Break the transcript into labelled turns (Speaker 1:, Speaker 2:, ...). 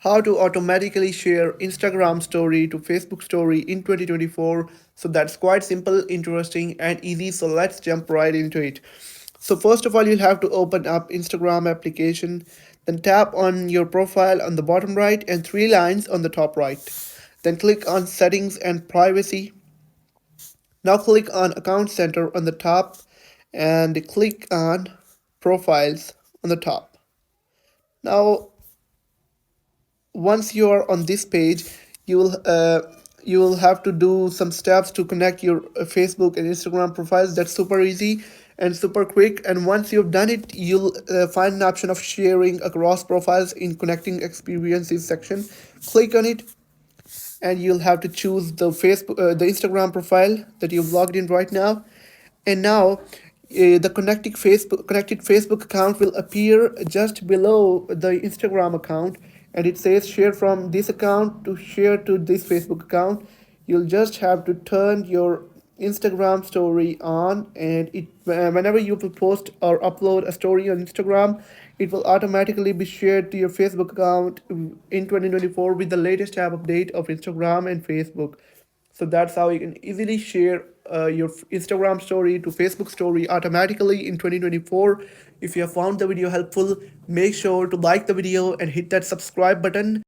Speaker 1: how to automatically share Instagram story to Facebook story in 2024. So that's quite simple, interesting, and easy. So let's jump right into it. So first of all, you'll have to open up Instagram application, then tap on your profile on the bottom right and three lines on the top right. Then click on settings and privacy. Now click on account center on the top and click on profiles on the top. Now once you are on this page, you will have to do some steps to connect your Facebook and Instagram profiles. That's super easy and super quick. And once you've done it, you'll find an option of sharing across profiles in connecting experiences section. Click on it, and you'll have to choose the Instagram profile that you've logged in right now. And now the connected Facebook account will appear just below the Instagram account, and it says share from this account to share to this Facebook account. You'll just have to turn your Instagram story on, and it whenever you will post or upload a story on Instagram, it will automatically be shared to your Facebook account in 2024 with the latest app update of Instagram and Facebook. So that's how you can easily share your Instagram story to Facebook story automatically in 2024. If you have found the video helpful, make sure to like the video and hit that subscribe button.